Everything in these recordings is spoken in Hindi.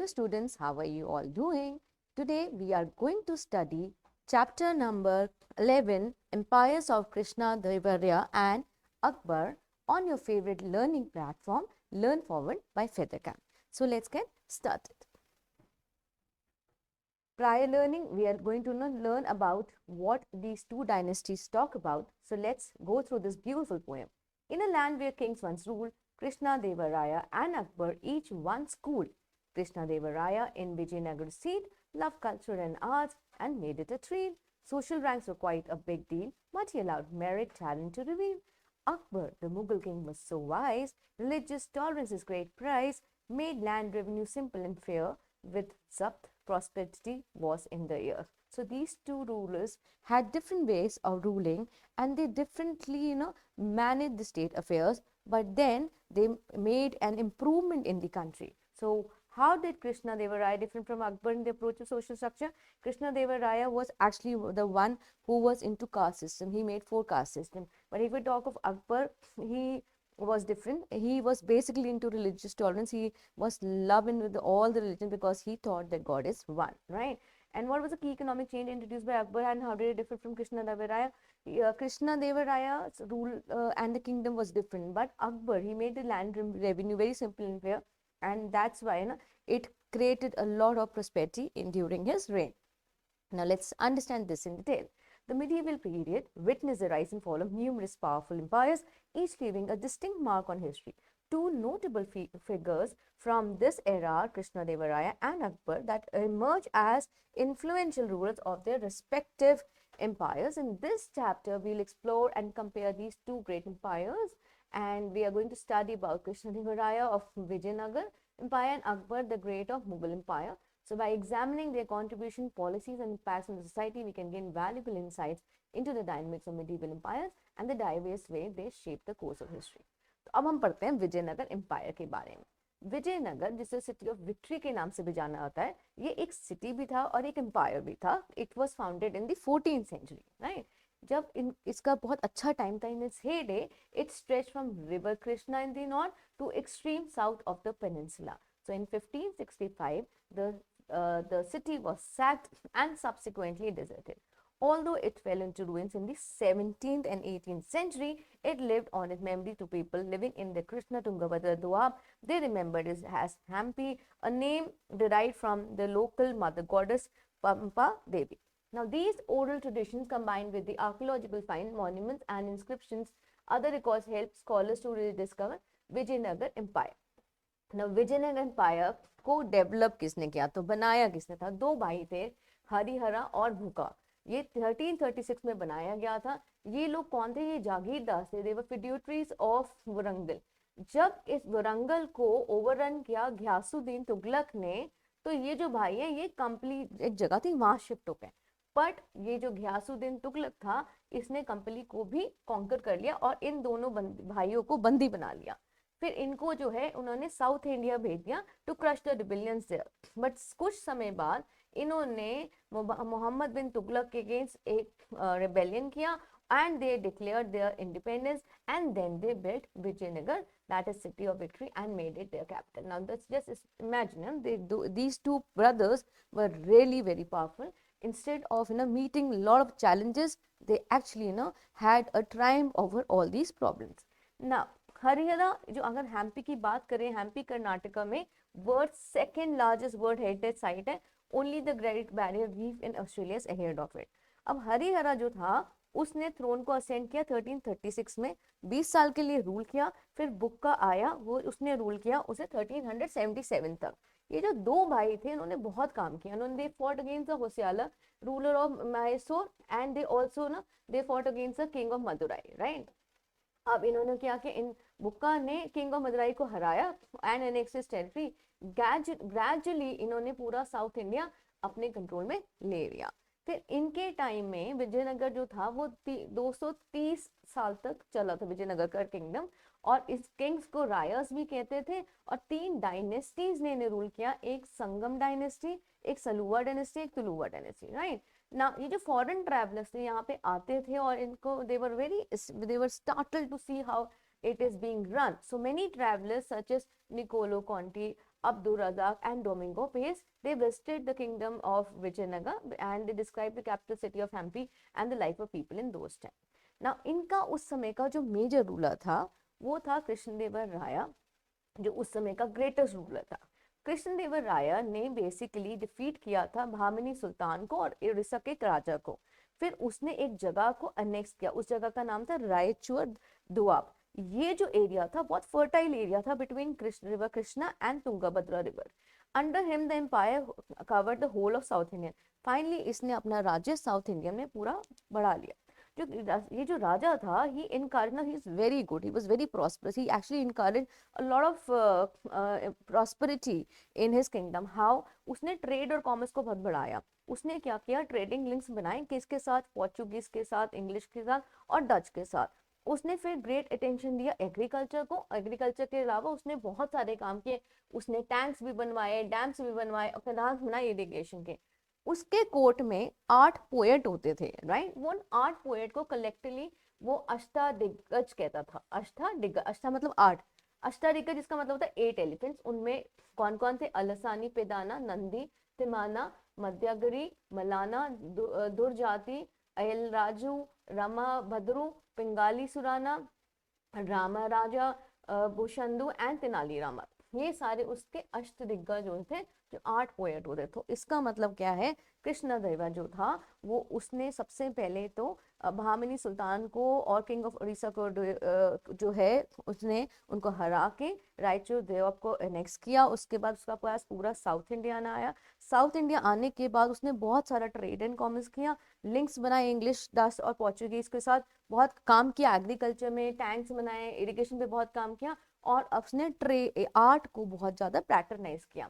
Hello students, how are you all doing? Today we are going to study chapter number 11, Empires of Krishna Devaraya and Akbar on your favorite learning platform, Learn Forward by Feathercam. So let's get started. Prior learning, we are going to learn about what these two dynasties talk about. So let's go through this beautiful poem. In a land where kings once ruled, Krishna Devaraya and Akbar each one school. Krishna Devaraya in Vijayanagar seat loved culture and arts and made it a treat. Social ranks were quite a big deal, but he allowed merit, talent to reveal. Akbar, the Mughal king, was so wise, religious tolerance is great prize, made land revenue simple and fair, with zabt prosperity was in the air. So these two rulers had different ways of ruling and they differently, managed the state affairs, but then they made an improvement in the country. So how did Krishna Deva Raya different from Akbar in the approach of social structure? Krishna Deva Raya was actually the one who was into caste system. He made 4 caste system. But if we talk of Akbar, he was different. He was basically into religious tolerance. He was loving with all the religion because he thought that God is one, right? And what was the key economic change introduced by Akbar and how did it differ from Krishna Deva Raya? Krishna Deva Raya's rule and the kingdom was different, but Akbar, he made the land revenue very simple and fair, and that's why it created a lot of prosperity during his reign. Now let's understand this in detail. The medieval period witnessed the rise and fall of numerous powerful empires, each leaving a distinct mark on history. Two notable figures from this era are Krishna Deva Raya and Akbar that emerge as influential rulers of their respective empires. In this chapter, we'll explore and compare these two great empires, and we are going to study about Krishna Deva Raya of Vijayanagar Empire and Akbar the Great of Mughal Empire. So by examining their contribution, policies and impacts on the society, we can gain valuable insights into the dynamics of medieval empires and the diverse way they shape the course of history. तो अब हम पढ़ते हैं विजयनगर एम्पायर के बारे में। विजयनगर, जिसे सिटी ऑफ विक्ट्री के नाम से भी जाना जाता है, ये एक सिटी भी था और एक एम्पायर भी था। It was founded in the 14th century, right? जब इसका बहुत अच्छा टाइम था in its heyday, it stretch from river Krishna in the north to extreme south of the peninsula. So in 1565, the city was sacked and subsequently deserted. Although it fell into ruins in the 17th and 18th century, it lived on its memory to people living in the Krishna Tungabhadra Doab. They remembered it as Hampi, a name derived from the local mother goddess Pampa Devi. Now, these oral traditions combined with the archaeological find, monuments and inscriptions, other records help scholars to rediscover Vijayanagar Empire. Now, Vijayanagar empire को डेवलप किसने किया, तो बनाया किसने था? 2 भाई थे, हरिहरा और भूका. ये 1336 में बनाया गया था. ये लोग कौन थे? ये जागीरदार थे. They were फिड्यूटरीज of Warangal. जब इस वरंगल को ओवररन किया घियासुद्दीन तुगलक ने, तो ये जो भाई है ये कंप्लीट एक जगह थी वहां शिफ्ट हो गए. बट ये जो घियासुद्दीन तुगलक था, इसने कंपनी को भी कॉन्कर कर लिया और इन दोनों भाइयों को बंदी बना लिया. फिर इनको जो है उन्होंने साउथ इंडिया भेज दिया to crush the rebellions there. But कुछ समय बाद इन्होंने मोहम्मद बिन तुगलक के अगेंस्ट एक रिबेलियन किया and they declared their independence and then they built Vijayanagar, that is city of victory, and made it their capital. Now let's just imagine these two brothers were really very powerful. Instead of meeting a lot of challenges, they actually had a triumph over all these problems. Now Harihara, जो अगर हैम्पी की बात करें, हैम्पी कर्नाटका में world second largest world heritage site है. Only the great barrier reef in Australia is ahead of it. अब हरिहरा जो था उसने थ्रोन को असेंड किया 1336 में, 20 साल के लिए रूल किया. फिर बुक्का आया, वो उसने रूल किया उसे 1377 तक. ये जो 2 भाई थे इन्होंने बहुत काम किया. उन्होंने they fought against the Hoysala ruler of Mysore and they also they fought against the king of Madurai, right? अब इन्होंने क्या किया, इन बुक्का ने किंग ऑफ मदुराई को हराया and annex his territory. Gradually इन्होंने पूरा साउथ इंडिया अपने कंट्रोल में ले लिया. फिर इनके टाइम में विजयनगर जो था वो 230 साल तक चला था विजयनगर का किंगडम, और इस किंग्स को रायर्स भी कहते थे. और 3 डायनेस्टीज ने रूल किया, एक संगम डायनेस्टी, एक सलुवा डायनेस्टी, एक तुलुवा डायनेस्टी, राइट? ना ये जो फॉरेन ट्रैवलर्स थे यहाँ पे आते थे और इनको they were startled to see how it is being run. So many travelers such as Niccolo Conti, Abdul Razak and Domingo Pace. They visited the kingdom of Vijayanagar and they described the capital city of Hampi and the life of people in those times. Now, इनका उस समय का जो मेजर रूलर था वो था कृष्णदेवर राया, जो उस समय का ग्रेटेस्ट रूलर था। कृष्णदेवर राया ने बेसिकली डिफीट किया था भामिनी सुल्तान को और उड़ीसा के एक राजा को। फिर उसने एक जगह को अनेक्स किया, उस जगह का नाम था रायचूर दुआब। ये जो एरिया था बहुत फर्टाइल एरिया था between river Krishna and Tungabhadra river. Under him the empire covered the whole of South Indian. Finally इसने अपना राज्य साउथ इंडियन में पूरा बढ़ा लिया। ये जो राजा था, he encouraged, he is very good, he was very prosperous, he actually encouraged a lot of prosperity in his kingdom. How? उसने ट्रेड और कॉमर्स को बहुत बढ़ाया। उसने क्या किया, ट्रेडिंग लिंक्स बनाए, किसके साथ, पोर्चुगीज के साथ, इंग्लिश के साथ और डच के साथ। उसने फिर ग्रेट अटेंशन दिया एग्रीकल्चर को। एग्रीकल्चर के अलावा उसने बहुत सारे काम किए, उसने टैंक्स भी बनवाए, डैम्स भी बनवाए और कैनाल्स बनाए इरिगेशन के। उसके कोर्ट में 8 पोएट होते थे, राइट। वो 8 पोएट को कलेक्टिवली वो अष्टादिग्गज कहता था। अष्टादिग्गज, अष्टा मतलब 8, अष्टादिग्गज इसका मतलब होता है 8 एलिफेंट्स। उनमें कौन कौन थे, Al Thani, पेदाना, Nandi, तिमाना, मध्यागरी, Malana, दुर्जाति, अयलराजू, रामाभद्रू, Pingali Surana, Rama Raja, भूषंदु and Tenali Rama. ये सारे उसके अष्टदिग्गज जो थे, जो 8 पोएट होते। तो इसका मतलब क्या है, कृष्णदेवा जो था वो उसने सबसे पहले तो भामिनी सुल्तान को और किंग ऑफ उड़ीसा को जो है उसने उनको हरा के रायचूर देवब को एनेक्स किया। उसके बाद उसका पास पूरा साउथ इंडिया आया। साउथ इंडिया आने के बाद उसने बहुत सारा ट्रेड एंड कॉमर्स किया, लिंक्स बनाए इंग्लिश, डच और पोर्चुगीज के साथ, बहुत काम किया एग्रीकल्चर में, टैंक्स बनाए, इरिगेशन पे बहुत काम किया और उसने आर्ट को बहुत ज्यादा पैटर्नाइज किया।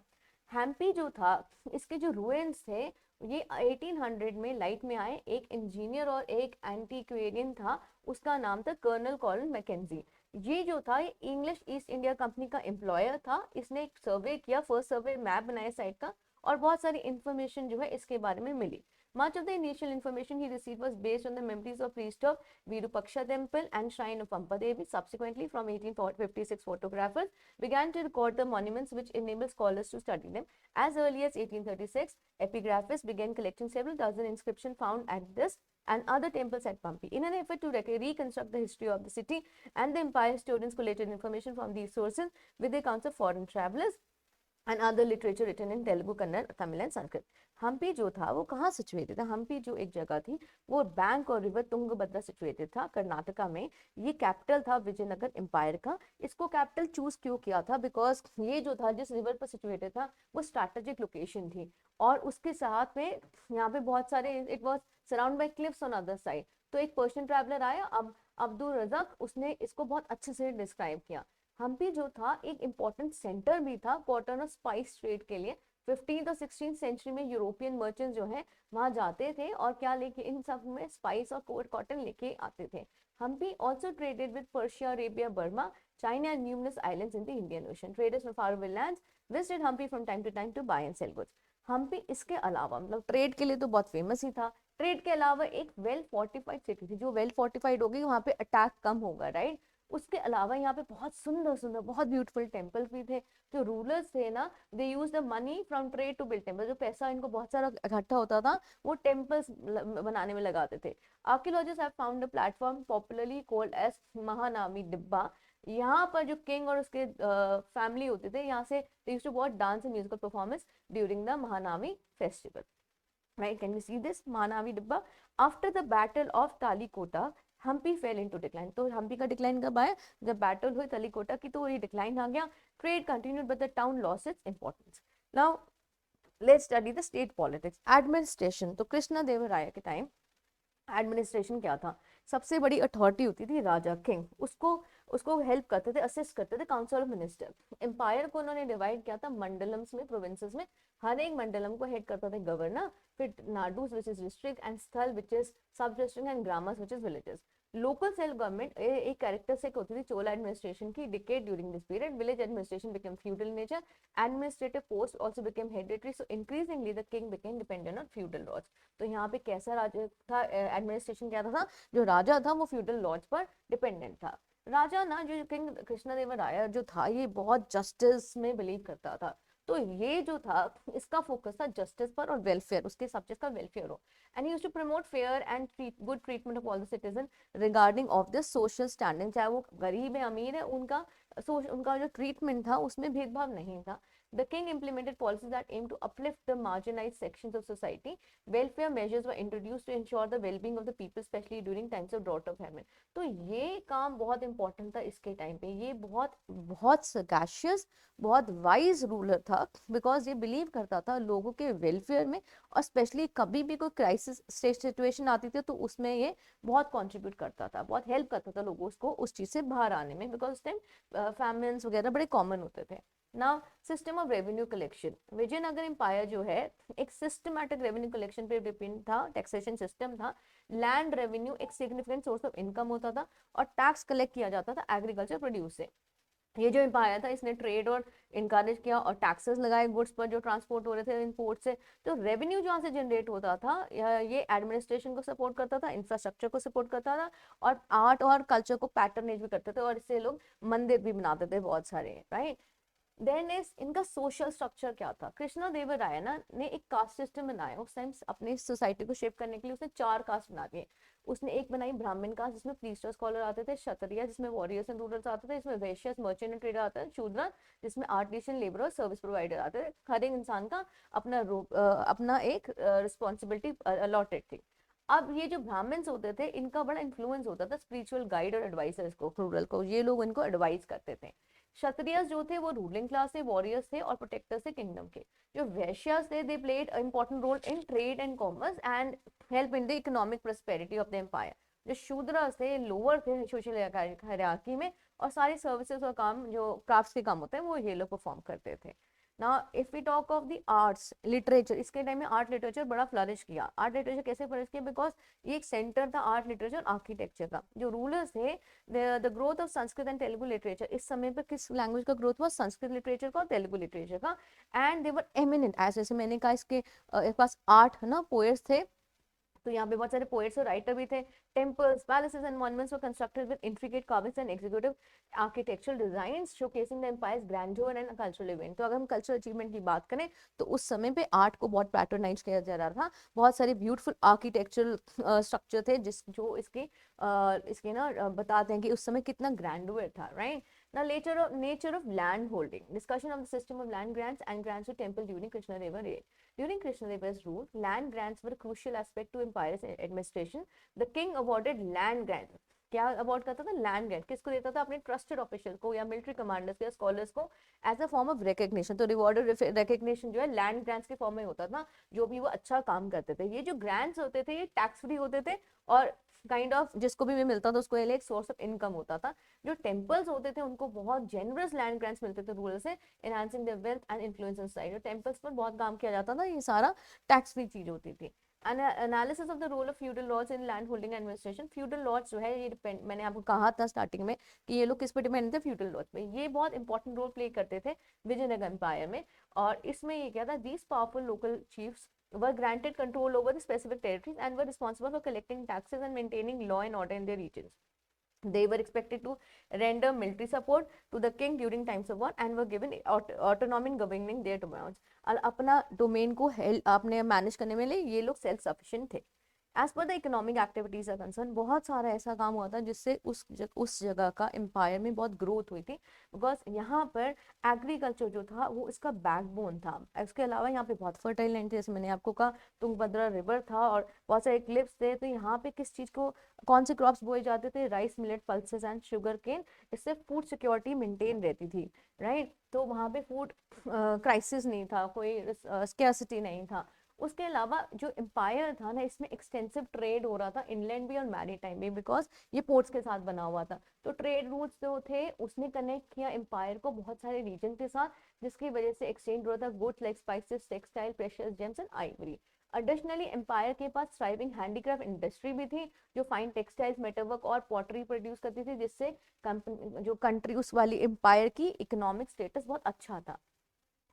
हम्पी जो था, इसके जो रूइंस थे ये 1800 में लाइट में आए। एक इंजीनियर और एक एंटीक्वेरियन था, उसका नाम था कर्नल कॉलिन मैकेंजी। ये जो था ये इंग्लिश ईस्ट इंडिया कंपनी का एम्प्लॉयर था। इसने एक सर्वे किया, फर्स्ट सर्वे मैप बनाया साइट का और बहुत सारी इंफॉर्मेशन जो है इसके बारे में मिली। Much of the initial information he received was based on the memories of priest of Virupaksha temple and shrine of Pampa Devi. Subsequently, from 1856, photographers began to record the monuments, which enabled scholars to study them. As early as 1836, epigraphists began collecting several dozen inscriptions found at this and other temples at Pampi. In an effort to reconstruct the history of the city and the empire, historians collated information from these sources with the accounts of foreign travelers and other literature written in Telugu, Kannada, Tamil and Sanskrit. Hampi जो था वो कहाँ सिचुएटेड था, हम्पी जो एक जगह थी वो बैंक और रिवर तुंगभद्रा सिचुएटेड था कर्नाटका में। ये कैपिटल था विजयनगर एम्पायर का। इसको कैपिटल चूज क्यों किया था, बिकॉज ये जो था जिस रिवर पर सिचुएटेड था वो स्ट्रैटेजिक लोकेशन थी और उसके साथ में यहाँ पे बहुत सारे, it was surround by cliffs on other side. तो एक पर्शियन ट्रैवलर आया, अब अब्दुल रज़ाक, उसने इसको बहुत अच्छे से डिस्क्राइब किया। हम्पी जो था एक इम्पोर्टेंट सेंटर भी था कॉटन और स्पाइस ट्रेड के लिए। 15th और 16th सेंचुरी में यूरोपियन मर्चेंट्स जो है वहां जाते थे और क्या लेके, इन सब में स्पाइस और कॉटन लेके आते थे। Hampi also traded with Persia, Arabia, Burma, China and numerous islands in the Indian Ocean. Traders from faraway lands visited Hampi from time to time to buy and sell goods. Hampi इसके अलावा मतलब ट्रेड के लिए तो बहुत फेमस ही था। ट्रेड के अलावा एक वेल फोर्टिफाइड सिटी थी। जो वेल फोर्टिफाइड होगी वहां पे अटैक कम होगा, राइट। उसके अलावा यहाँ पे बहुत सुंदर सुंदर बहुत ब्यूटीफुल टेम्पल्स भी थे। जो रूलर्स थे ना, they use the money from trade to build temple. जो पैसा इनको बहुत सारा इकट्ठा होता था वो टेम्पल्स बनाने में लगाते थे। Archaeologist have found a platform popularly called as Mahanavami Dibba. यहाँ पर जो किंग और उसके फैमिली होते थे, यहाँ से they used to watch dance and musical performance during the Mahanavami festival, right? Can we see this Manavi Dibba? After the battle of Talikota, Hampi fell into decline. तो हम्पी का डिक्लाइन कब आया, जब बैटल हुई तलीकोटा की तो ये डिक्लाइन आ गया। Trade continued but the town loss its importance. Now let's study the state politics. Administration, तो कृष्णदेवराय के टाइम एडमिनिस्ट्रेशन क्या था, सबसे बड़ी अथॉरिटी होती थी राजा, किंग। उसको उसको हेल्प करते थे, असिस्ट करते थे काउंसिल ऑफ मिनिस्टर। एम्पायर को उन्होंने डिवाइड किया था मंडलम्स में, प्रोविंसेस में। हर एक मंडलम को हेड करता था गवर्नर। फिर नाडूस विच इज डिस्ट्रिक्ट एंड स्थल which is sub district and ग्रामस which is villages. Local self government एक कैरेक्टरिस्टिक होती थी चोला एडमिनिस्ट्रेशन की। Decade during this period village administration became feudal nature. Administrative post also became hereditary, so increasingly the king became dependent on feudal lords. तो यहाँ पे कैसा राजा था, एडमिनिस्ट्रेशन क्या था, जो राजा था वो फ्यूडल लॉज पर डिपेंडेंट था। राजा ना, जो किंग कृष्णदेवराय जो था, ये बहुत जस्टिस में बिलीव करता था। तो ये जो था, इसका फोकस था जस्टिस पर और वेलफेयर, उसके सब्जेक्ट का वेलफेयर हो। And he used to promote fair and good treatment of all the citizen regarding of the social standing, चाहे वो गरीब है अमीर है, उनका जो ट्रीटमेंट था उसमें भेदभाव नहीं था। The king implemented policies that aim to uplift the marginalized sections of society. Welfare measures were introduced to ensure the well-being of the people, especially during times of drought or famine. तो ये काम बहुत इंपॉर्टेंट था इसके टाइम पे। ये बहुत बहुत सगैशियस, बहुत वाइज रूलर था, बिकॉज ये बिलीव करता था लोगों के वेलफेयर में, और स्पेशली कभी भी कोई क्राइसिस सिचुएशन आती थी तो उसमें ये बहुत कंट्रीब्यूट करता था, बहुत हेल्प करता था लोगों को उस चीज से बाहर आने में, बिकॉज उस टाइम फैमिन्स वगैरह बड़े कॉमन होते थे। Now system of revenue collection, Vijayanagar empire जो है एक सिस्टमैटिक रेवेन्यू कलेक्शन पे डिपेंड था, टैक्सेशन सिस्टम था। लैंड रेवेन्यू एक सिग्निफिकेंट सोर्स ऑफ इनकम होता था, और टैक्स कलेक्ट किया जाता था एग्रीकल्चर प्रोड्यूस से। ये जो एम्पायर था, इसने ट्रेड और इनकरेज किया और टैक्सेस लगाए गुड्स पर जो ट्रांसपोर्ट हो रहे थे इंपोर्ट से। तो रेवेन्यू जहाँ से जनरेट होता था, ये एडमिनिस्ट्रेशन को सपोर्ट करता था, इंफ्रास्ट्रक्चर को सपोर्ट करता था, और आर्ट और कल्चर को पैटर्नेज भी करते थे, और इससे लोग मंदिर भी बनाते थे बहुत सारे, राइट। देन इज इनका सोशल स्ट्रक्चर क्या था। कृष्णा देव राय ना ने एक कास्ट सिस्टम बनाया उस टाइम अपने सोसाइटी को शेप करने के लिए। उसने 4 कास्ट बना दिए। उसने एक बनाई ब्राह्मण कास्ट, जिसमें प्रीस्टर स्कॉलर आते थे, क्षत्रिय जिसमें वॉरियर्स एंड रूलर्स आते थे, इसमें वैश्यस मर्चेंट एंड ट्रेडर आते थे, शूद्र जिसमें आर्टिशियन लेबर और सर्विस प्रोवाइडर आते थे। हर एक इंसान का अपना एक रिस्पॉन्सिबिलिटी अलॉटेड थी। अब ये जो ब्राह्मण्स होते थे, इनका बड़ा इन्फ्लुएंस होता था स्पिरिचुअल गाइड और एडवाइजर्स को, रूरल को, ये लोग इनको एडवाइस करते थे। क्षत्रियस जो थे वो रूलिंग क्लास थे, वॉरियर्स थे और प्रोटेक्टर्स थे किंगडम के। जो वैश्यास थे, they played important role in trade and commerce and help in the economic prosperity of the empire. जो शूद्रस थे, लोअर थे सोशल हायरार्की में, और सारी सर्विसेज और काम जो क्राफ्ट्स के काम होते हैं वो ये लोग परफॉर्म करते थे। ना if we talk of the arts literature, इसके टाइम में आर्ट लिटरेचर बड़ा फ्लरिश किया। आर्ट लिटरेचर कैसे फ्लरिश किया, बिकॉज ये एक सेंटर था आर्ट लिटरेचर आर्किटेक्चर का। जो रूलर्स थे, the growth of Sanskrit and Telugu literature, इस समय पर किस लैंग्वेज का ग्रोथ हुआ, संस्कृत लिटरेचर का और तेलुगु लिटरेचर का। एंड दे वर एमिनेंट, ऐसे जैसे मैंने कहा इसके पास 8 है ना पोएट्स थे, तो यहाँ पे बहुत सारे पोएट्स और राइटर भी थे। Temples, palaces and monuments were constructed with intricate carvings and executive architectural designs showcasing the empire's grandeur and cultural event. तो अगर हम कल्चरल अचीवमेंट की बात करें तो उस समय पे आर्ट को बहुत पैटर्नाइज किया जा रहा था। बहुत सारे ब्यूटीफुल आर्किटेक्चरल स्ट्रक्चर थे जिस जो इसके ना बताते हैं कि उस समय कितना ग्रैंडोर था, right. Now nature of land holding. Discussion of the system of land grants and grants to temple during Krishnadeva reign. During Krishnadeva's rule, land grants were a crucial aspect to empire's administration. The king awarded land grants. क्या अवार्ड करता था, लैंड ग्रांट। किसको देता था, अपने ट्रस्टेड ऑफिशियल को या मिलिट्री कमांडर्स को या स्कॉलर्स को, as a form of recognition. तो रिवॉर्ड रिकग्निशन जो है लैंड ग्रांट्स के फॉर्म में होता था, जो भी वो अच्छा काम करते थे। ये जो ग्रांट्स होते थे ये टैक्स फ्री होते थे, और काइंड ऑफ जिसको भी मिलता था उसको एक सोर्स ऑफ इनकम होता था। जो टेम्पल्स होते थे उनको बहुत जेनरस लैंड ग्रांट्स मिलते थे रूलर से, enhancing there wealth and influence in society. Temples पर बहुत काम किया जाता था, ये सारा टैक्स फ्री चीज होती थी। Analysis of the role of feudal lords in land holding administration. Feudal lords जो है ये डिपेंड, मैंने आपको कहा था स्टार्टिंग में कि ये लोग किस पे डिपेंड थे, फ्यूडल लॉर्ड्स पे। ये बहुत इंपॉर्टेंट रोल प्ले करते थे विजयनगर एम्पायर में। और इसमें ये क्या था, these powerful local chiefs were granted control over the specific territories and were responsible for collecting taxes and maintaining law and order in their regions. They were expected to render military support to the king during times of war and were given autonomy in governing their domains. अपना डोमेन को अपने मैनेज करने में लिए ये लोग सेल्फ सफिशिएंट थे। As per the economic activities are concern, बहुत सारा ऐसा काम हुआ था जिससे उस जगह का एम्पायर में बहुत ग्रोथ हुई थी, बिकॉज यहाँ पर एग्रीकल्चर जो था वो इसका बैकबोन था। इसके अलावा यहाँ पे बहुत फर्टाइल लैंड थे, जैसे मैंने आपको कहा तुंगभद्रा रिवर था और बहुत सारे क्लिप्स थे। तो यहाँ पे किस चीज को, कौन से क्रॉप्स बोए जाते थे, rice, millet, pulses and sugar cane. इससे फूड सिक्योरिटी मेंटेन रहती थी, राइट। तो वहाँ पे फूड क्राइसिस नहीं था, कोई स्कैर्सिटी नहीं था। उसके अलावा जो एम्पायर था ना, इसमें एक्सटेंसिव ट्रेड हो रहा था, इनलैंड भी और मैरीटाइम भी, बिकॉज ये पोर्ट्स के साथ बना हुआ था। तो ट्रेड रूट्स जो थे उसने कनेक्ट किया एम्पायर को बहुत सारे रीजन के साथ, जिसकी वजह से एक्सचेंज हो रहा था goods like spices, textile, precious gems and ivory. Additionally empire के पास थ्राइविंग हैंडीक्राफ्ट इंडस्ट्री भी थी, जो फाइन टेक्सटाइल्स, मेटलवर्क और पॉटरी प्रोड्यूस करती थी, जिससे जो कंट्री उस वाली एम्पायर की इकोनॉमिक स्टेटस बहुत अच्छा था।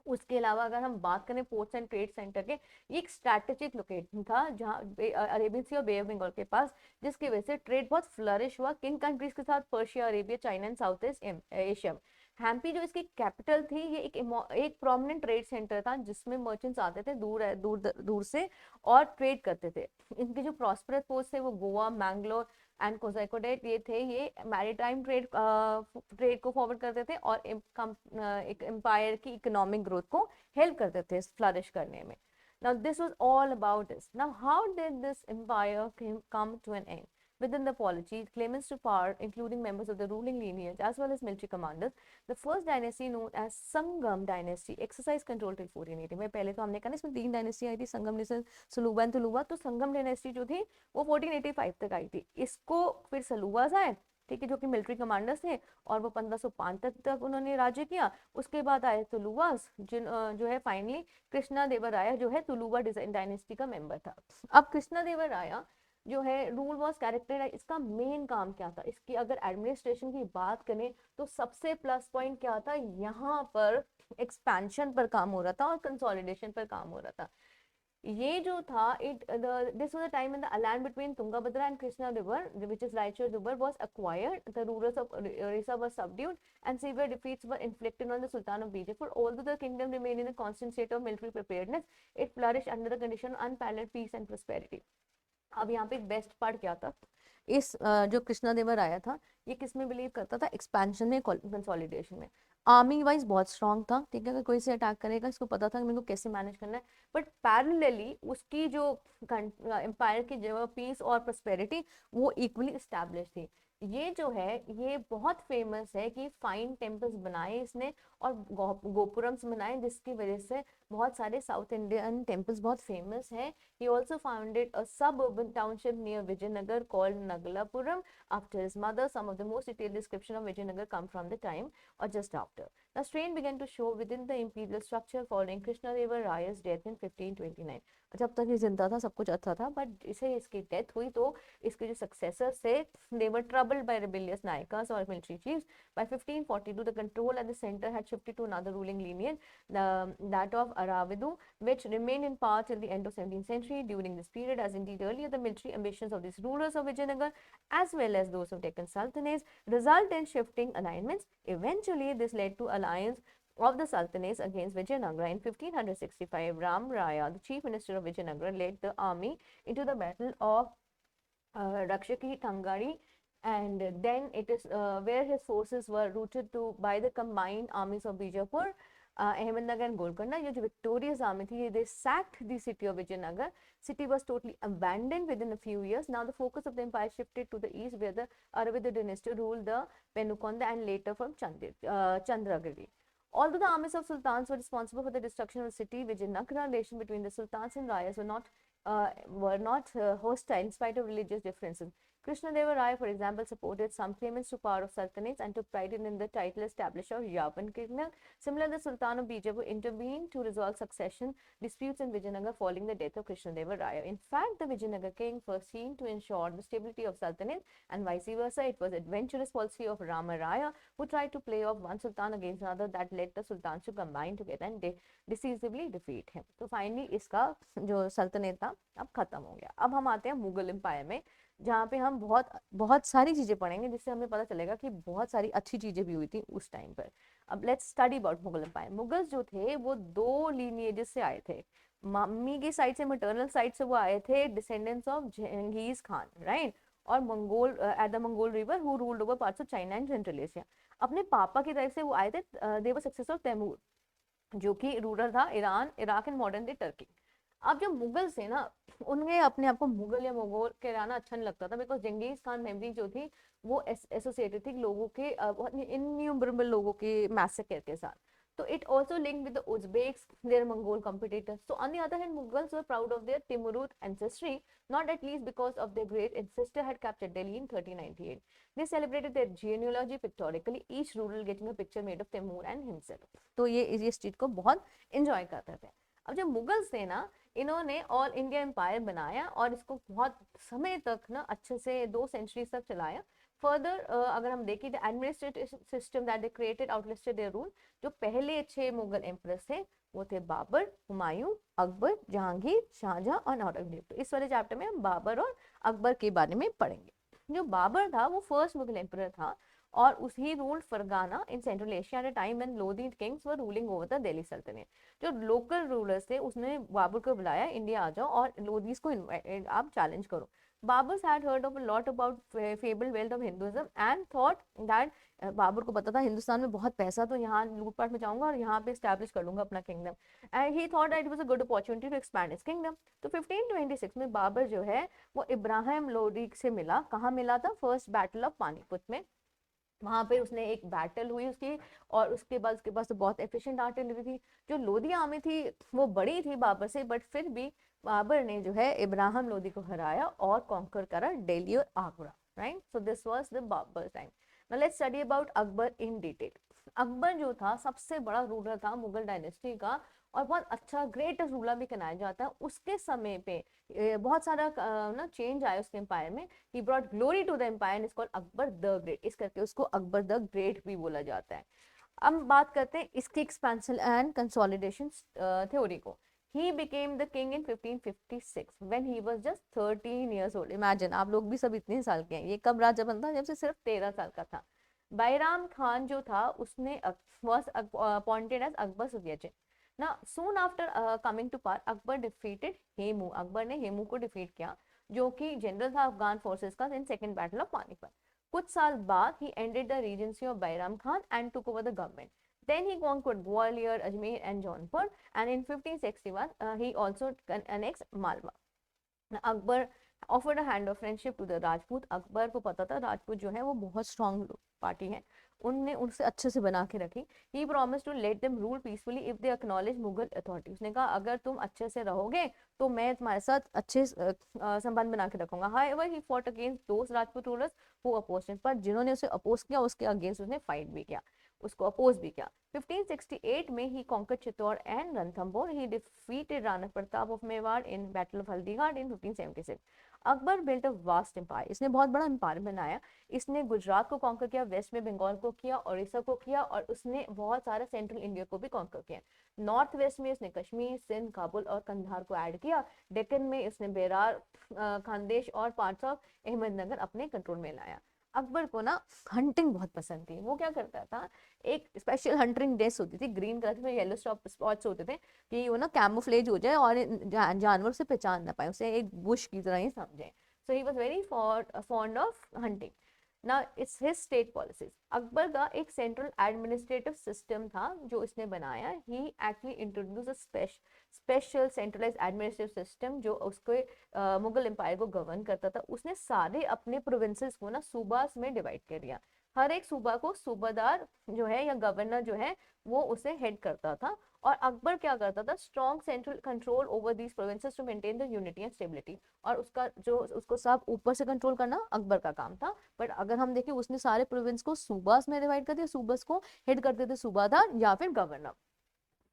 उसके अलावा अगर हम बात करें पोर्ट्स एंड ट्रेड सेंटर के, ये एक स्ट्रैटेजिक लोकेशन था जहाँ अरेबियन सी और बे ऑफ बंगाल के पास, जिसकी वजह से ट्रेड बहुत फ्लरिश हुआ किन कंट्रीज के साथ, Persia, Arabia, China and south east Asia में। हम्पी जो इसकी कैपिटल थी, ये एक प्रोमिनेंट ट्रेड सेंटर था जिसमें मर्चेंट्स आते थे दूर दूर दूर से और ट्रेड करते थे। इनके जो प्रॉस्परस पोर्ट्स थे वो गोवा, मैंगलोर एंड कोझिकोड ये थे। ये मैरीटाइम ट्रेड को फॉरवर्ड करते थे और एक एम्पायर की इकोनॉमिक ग्रोथ को हेल्प करते थे फ्लरिश करने में। Now this was all about this. Now how did this empire come to an end? Within the polity, claimants to power, including members of the ruling lineage as well as military commanders, the first dynasty known as Sangam dynasty exercised control till 1480 में। पहले तो हमने कहा ना इसमें 3 डायनेस्टी आई थी, संगम, सलूबा एंड तुलुवा। तो संगम डायनेस्टी जो थी वो 1485 तक आई थी। इसको फिर सलूबास आए, ठीक है, जो कि मिलिट्री कमांडर्स थे, और वो 1505 तक उन्होंने राज्य किया। उसके बाद आए तुलुवास, जो है फाइनली कृष्णा देवराया जो है तुलुवा डायनेस्टी का मेंबर था। अब कृष्णा देवराया जो है रूल वॉज कैरेक्टर, इसका मेन काम क्या था, इसकी अगर एडमिनिस्ट्रेशन की बात करें तो सबसे प्लस पॉइंट क्या था, यहाँ पर एक्सपेंशन पर काम हो रहा था और कंसोलिडेशन पर काम हो रहा था। ये जो था this was a time when the land between Tungabhadra and Krishna river, which is Raichur river, was acquired. The rulers of Orissa were subdued and severe defeats were inflicted on the Sultan of Bijapur. Although the kingdom remained in a constant state of military preparedness, it flourished under the condition of unparalleled peace and prosperity. अब यहाँ पे बेस्ट पार्ट क्या था, इस जो कृष्णा देवर आया था, ये किस में बिलीव करता था, एक्सपेंशन में, कंसोलिडेशन में। आर्मी वाइज बहुत स्ट्रांग था, ठीक है, अगर कोई से अटैक करेगा इसको पता था कि मेरे को कैसे मैनेज करना है। बट पैरेलली उसकी जो एम्पायर की जो पीस और प्रॉस्पेरिटी वो इक्वली एस्टैब्लिश थी। ये जो है ये बहुत फेमस है कि फाइन टेम्पल्स बनाए इसने और गोपुरम्स बनाए, जिसकी वजह से बहुत सारे साउथ इंडियन टेम्पल्स बहुत फेमस है। He also founded a suburban township near Vijayanagar called Nagalapuram after his mother. Some of the most detailed description of Vijayanagar come from the time or just after. The strain began to show within the imperial structure following Krishnadeva Raya's death in 1529. जब तक ये जिंदा था सब कुछ अच्छा था, बट इसे इसकी डेथ हुई तो इसके जो सक्सेसर्स थे they were troubled by rebellious Nayakas or military chiefs. By 1542 the control at the center had shifted to another ruling lineage, that of Aravidu, which remained in power till the end of 17th century. During this period, as indeed earlier, the military ambitions of these rulers of Vijayanagar as well as those of Deccan Sultanates result in shifting alignments. Eventually, this led to alliance of the Sultanates against Vijayanagara. In 1565, Ram Raya, the chief minister of Vijayanagara, led the army into the battle of Rakshaki Thangari, and then it is where his forces were routed to by the combined armies of Bijapur, Ahmednagar and Golconda. ये जो victorious army थी, they sacked the city of Vijayanagar. City was totally abandoned within a few years. Now the focus of the empire shifted to the east, where the Aravidu dynasty ruled the Penukonda and later from Chandragiri. Although the armies of sultans were responsible for the destruction of the city, Vijayanagara relations between the sultans and Rayas were not hostile in spite of religious differences. Krishnadeva Raya, for example, supported some claimants to power of sultanates and took pride in the title established of Yavan Kingdom. Similarly, the Sultan of Bijapur intervened to resolve succession disputes in Vijayanagar following the death of Krishnadeva Raya. In fact, the Vijayanagar king first seen to ensure the stability of sultanate and vice versa. It was adventurous policy of Rama Raya who tried to play off one sultan against another that led the sultans to combine together and decisively defeat him. तो फाइनली इसका जो सल्तनत था अब खत्म हो गया। अब हम आते हैं मुगल एम्पायर में, जहाँ पे हम बहुत सारी चीजें पढ़ेंगे जिससे हमें पता चलेगा कि बहुत सारी अच्छी चीजें भी हुई थी उस टाइम पर। अब let's study about Mughal empire. Mughals जो थे वो 2 लीनिएजेस से आए थे। मम्मी की साइड से, मैटरनल साइड से वो आए थे descendants of Genghis Khan, right, और Mongol at the Mongol river who ruled over parts of China and Central Asia. अपने पापा की तरफ से वो आए थे, they were successor of Timur, जो कि रूलर था Iran, Iraq and modern day Turkey. अब जो मुगल थे ना, उन्हें अपने आप को मुगल या मंगोल कहलाना अच्छा नहीं लगता था, बिकॉज जंगीज खान मेमोरी जो थी वो एसोसिएटेड थी लोगों के इन्यूमरेबल लोगों के मैसेकर के साथ। So it also linked with the Uzbeks, their Mongol competitors. So on the other hand, Mughals were proud of their Timurid ancestry, not at least because of their great ancestor had captured Delhi in 1398. They celebrated their genealogy pictorically, each ruler getting a picture made of Timur and himself. तो ये इस चीज को बहुत enjoy करते थे। अब जब मुगल्स थे ना, इन्होंने ऑल इंडिया एम्पायर बनाया और इसको बहुत समय तक ना अच्छे से 2 सेंचुरीज तक चलाया। फर्दर अगर हम देखें the administrative system that they created outlisted their rule. जो पहले 6 मुगल एम्परर्स थे वो थे बाबर, हुमायूं, अकबर, जहांगीर, शाहजहां और औरंगजेब। तो इस वाले चैप्टर में हम बाबर और अकबर के बारे में पढ़ेंगे। जो बाबर था वो फर्स्ट मुगल एम्परर था और he ruled Fergana in central Asia at a time when Lodhi kings were ruling over the Delhi सल्तनत। जो लोकल रूलर्स थे उसने बाबर को बुलाया, इंडिया आ जाओ और लोधीज को आप चैलेंज करो। Babar had heard of a lot about fabled wealth of Hinduism and thought that Babar को पता था हिंदुस्तान में बहुत पैसा, तो यहाँ लूटपाट में जाऊंगा और यहाँ पे स्टैब्लिश कर लूंगा अपना kingdom. And he thought that it was a good opportunity to expand his kingdom. तो 1526 में बाबर जो है वो इब्राहिम लोदी से मिला। कहाँ मिला था? फर्स्ट बैटल ऑफ पानीपत में। वहां पे उसने एक बैटल हुई उसकी, और उसके बाद उसके पास तो बहुत एफिशिएंट आर्टिलरी थी। जो लोधी आर्मी थी वो बड़ी थी बाबर से, बट फिर भी बाबर ने जो है इब्राहिम लोदी को हराया और कॉन्कर करा दिल्ली और Agra, right. So this was the Babur time. Now let's study about Akbar in detail. Akbar जो था सबसे बड़ा रूलर था मुगल डायनेस्टी का, और बहुत अच्छा ग्रेटेस्ट रूलर भी कहलाया जाता है। उसके समय पे बहुत सारा ना चेंज आया उसके एम्पायर में। He brought glory to the empire, is called Akbar the great, इस करके उसको अकबर द ग्रेट भी बोला जाता है। अब बात करते हैं इसकी एक्सपेंशन एंड कंसोलिडेशन थ्योरी को। He became the king in 1556 when he was just 13 years old. Imagine, आप लोग भी सब इतने साल के हैं। ये कब राजा बनता? जब से सिर्फ 13 साल का था। बैराम खान जो था उसने was appointed as Akbar's successor. Now soon after coming to power, Akbar defeated Hemu. Akbar ने हेमू को डिफीट किया, जो कि जनरल था अफगान फोर्सेस का, in second battle of Panipat. कुछ साल बाद he ended the regency of Bairam Khan and took over the government. Then he conquered Gwalior, Ajmer and Jaunpur, and in 1561 he also annexed Malwa. Akbar offered a hand of friendship to the Rajput. Akbar को पता था राजपूत जो है वो बहुत स्ट्रॉन्ग पार्टी है, उनने उनसे अच्छे से बना के रखी। He promise to let them rule peacefully if they acknowledge Mughal authority. उसने कहा अगर तुम अच्छे से रहोगे तो मैं तुम्हारे साथ अच्छे संबंध बना के रखूंगा। However he fought against those Rajput rulers who opposed him, पर जिन्होंने उसे अपोज किया उसके अगेंस्ट उसने फाइट भी किया, उसको अपोज भी किया। 1568 में he conquered Chittor and Ranthambore. He defeated Rana Pratap of Mewar in battle of Haldighat in 1576। Akbar built a vast empire, इसने बहुत बड़ा एम्पायर बनाया। इसने गुजरात को कॉन्कर किया, वेस्ट में बंगाल को किया, उड़ीसा को किया, और उसने बहुत सारा सेंट्रल इंडिया को भी कॉन्कर किया। नॉर्थ वेस्ट में इसने कश्मीर, सिंध, काबुल और कंधार को ऐड किया। डेक्कन में इसने बेरार, खानदेश और पार्ट्स ऑफ अहमदनगर अपने कंट्रोल में लाया। अकबर को ना हंटिंग बहुत पसंद थी। वो क्या करता था, एक स्पेशल हंटिंग ड्रेस होती थी ग्रीन कलर में, येलो स्पॉट्स होते थे कि वो ना कैमोफ्लेज हो जाए और जानवर से पहचान ना पाए, उसे एक बुश की तरह ही समझे। So he was very fond of hunting. ना it's his state policies. Akbar का एक सेंट्रल एडमिनिस्ट्रेटिव सिस्टम था जो इसने बनाया। He actually introduce a special centralize administrative system जो उसके मुगल एम्पायर को गवर्न करता था। उसने सारे अपने प्रोविंसेस को ना सूबास में डिवाइड कर दिया। हर एक सूबा को सूबादार जो है या गवर्नर जो है वो उसे हेड करता था। और अकबर क्या करता था, strong central control over these provinces to maintain the unity and stability. और उसका जो उसको सब ऊपर से कंट्रोल करना अकबर का काम था। बट अगर हम देखें उसने सारे प्रोविंस को सूबास में डिवाइड कर दिया, सूबास को हेड करते थे सूबादार या फिर गवर्नर।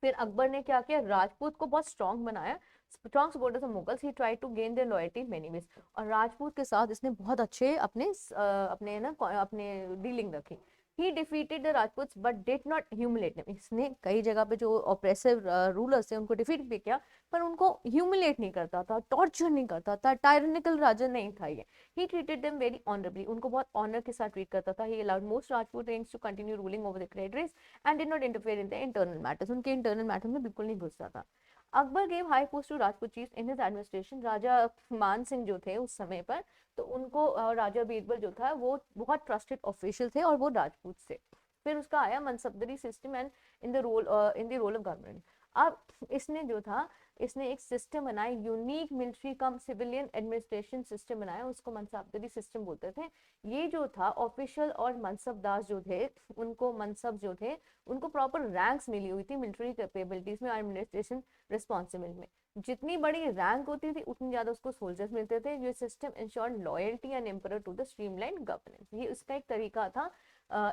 फिर अकबर ने क्या किया, राजपूत को बहुत स्ट्रॉन्ग बनाया। Strong supporters of Mughals, he tried to gain their loyalty many ways. और राजपूत के साथ इसने बहुत अच्छे अपने ना अपने डीलिंग रखी। He defeated the Rajputs but did not humiliate them. इसने कई जगह पे जो ऑप्रेसिव रूलर्स थे उनको डिफीट भी किया, पर उनको ह्यूमिलेट नहीं करता था, टॉर्चर नहीं करता था, टायरनिकल राजा नहीं था ये। He treated them very honourably, उनको बहुत ऑनर के साथ ट्रीट करता था। He allowed most Rajput range to continue ruling over the territories and did not interfere in the internal matters. उनके इंटरनल मैटर में बिल्कुल नहीं घुसता था। Akbar gave high post to Rajput chiefs in his administration. Raja Man Singh जो थे उस समय पर, तो उनको राजा बीरबल जो था वो बहुत ट्रस्टेड ऑफिशियल थे और वो राजपूत थे। फिर उसका आया mansabdari system and in the role of government. अब इसने जो था इसने एक सिस्टम बनाया, unique military cum civilian administration system बनाया, उसको मनसबदारी सिस्टम बोलते थे। ये जो था ऑफिशियल और मनसबदार जो थे उनको मनसब जो थे उनको प्रॉपर रैंक्स मिली हुई थी मिलिट्री कैपेबिलिटीज में, एडमिनिस्ट्रेशन रिस्पॉन्सिबिलिटी में। जितनी बड़ी रैंक होती थी उतनी ज्यादा उसको सोल्जर्स मिलते थे। ये system ensured loyalty and emperor to the streamline governance. ये उसका एक तरीका था,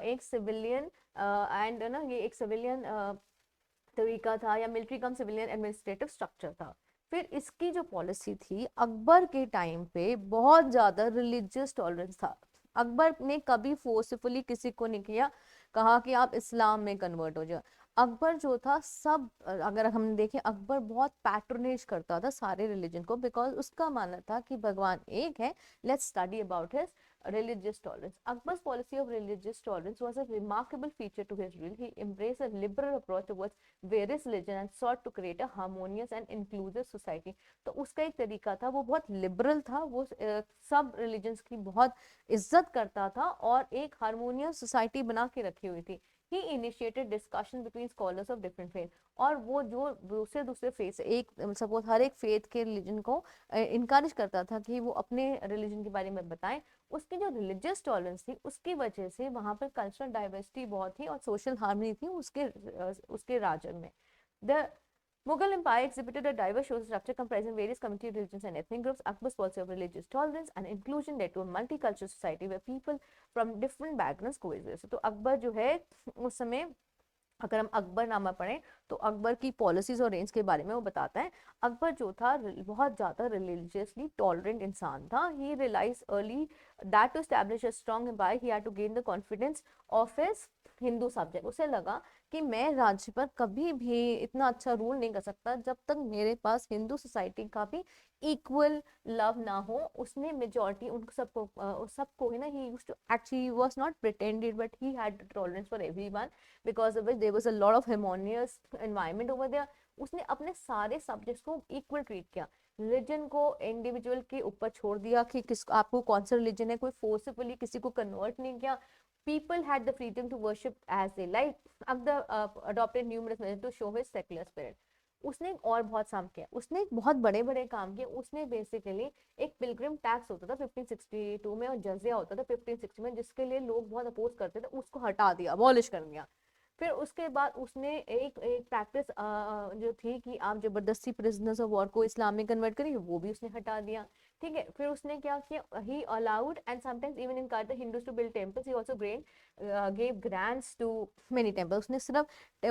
एक सिविलियन एंड ना ये एक सिविलियन तरीका था या military cum civilian administrative structure था। फिर इसकी जो पॉलिसी थी अकबर के टाइम पे बहुत ज्यादा रिलीजियस टॉलरेंस था। अकबर ने कभी फोर्सफुली किसी को नहीं किया कहा कि आप इस्लाम में कन्वर्ट हो जाओ। अकबर जो था सब अगर हम देखें अकबर बहुत पैट्रोनेज करता था सारे रिलीजन को, बिकॉज उसका मानना था कि भगवान एक है. Let's study about his religious tolerance. Akbar's policy of religious tolerance was a remarkable feature to his rule. He embraced a liberal approach towards various religions and sought to create a harmonious and inclusive society. तो उसका एक तरीका था, वो बहुत लिबरल था, वो सब रिलीजन्स की बहुत इज्जत करता था और एक हारमोनियस सोसाइटी बना के रखी हुई थी. He initiated discussion between scholars of different faith. और वो जो दूसरे दूसरे फेथ, एक सपोज हर एक फेथ के रिलीजन को इनकरेज करता था कि वो अपने रिलीजन के बारे में बताएं. उसकी जो रिलीजियस टॉलरेंस थी उसकी वजह से वहां पर कल्चरल डाइवर्सिटी बहुत थी और सोशल हार्मनी थी उसके राज्य में. The Mughal Empire exhibited a diverse social structure comprising various community religions and ethnic groups. Akbar's policy of religious tolerance and inclusion led to a multicultural society where people from different backgrounds coexist. तो अकबर जो है उस समय, अगर हम अकबरनामा पढ़ें तो अकबर की पॉलिसीज और रेंज के बारे में वो बताता है. अकबर जो था बहुत ज़्यादा रिलीजियसली टॉलरेंट इंसान था. He realize early that to establish a strong empire he had to gain the confidence of his Hindu subject. उसे लगा कि मैं राज्य पर कभी भी इतना अच्छा रूल नहीं कर सकता जब तक मेरे पास हिंदू सोसाइटी का भी इक्वल लव ना हो. उसने मेजॉरिटी उन सबको है ना, he used to actually was not pretended but he had tolerance for everyone because of which there was a lot of harmonious environment over there. उसने अपने सारे सब्जेक्ट्स को इक्वल ट्रीट किया. रिलीजन को इंडिविजुअल के ऊपर छोड़ दिया कि किस आपको कौन सा रिलीजन है, कोई फोर्सफुली किसी को कन्वर्ट नहीं किया. People had the freedom to worship as they like. Akbar adopted numerous measures to show his secular spirit. उसने और बहुत काम किया, उसने बहुत बड़े बड़े काम किए. उसने बेसिकली एक पिलग्रिम टैक्स होता था 1562 में और जजिया होता था 1560 में, जिसके लिए लोग बहुत अपोज करते थे, उसको हटा दिया, अबॉलिश कर दिया. फिर उसके बाद उसने एक एक प्रैक्टिस जो थी कि आप जबरदस्ती प्रिजनर्स ऑफ वॉर को इस्लामिक कन्वर्ट करिए, वो भी उसने हटा दिया. ठीक है. फिर उसने क्या किया, he allowed and sometimes even encourage the Hindus to build temples. He also gave grants to many temples. उसने सिर्फ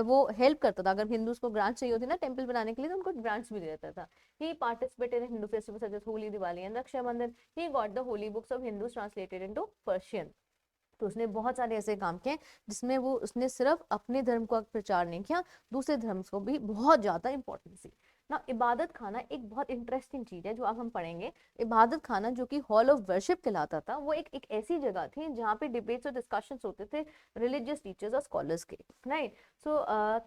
वो हेल्प करता था, अगर हिंदूज को ग्रांट चाहिए होती ना टेंपल बनाने के लिए तो उनको ग्रांट्स भी दे देता था. He participated in Hindu festivals such as Holi, Diwali and Rakshabandhan. He got the holy books of Hindus translated into Persian. तो उसने बहुत सारे ऐसे काम किए जिसमें वो उसने सिर्फ अपने धर्म का प्रचार नहीं किया, दूसरे धर्म को भी बहुत ज्यादा इंपॉर्टेंस दी ना. इबादत खाना एक बहुत इंटरेस्टिंग चीज है जो अब हम पढ़ेंगे. इबादत खाना जो कि हॉल ऑफ वर्शिप कहलाता था, वो एक ऐसी जगह थी जहाँ पे डिबेट्स और डिस्कशंस होते थे रिलीजियस टीचर्स और स्कॉलर्स के. राइट. सो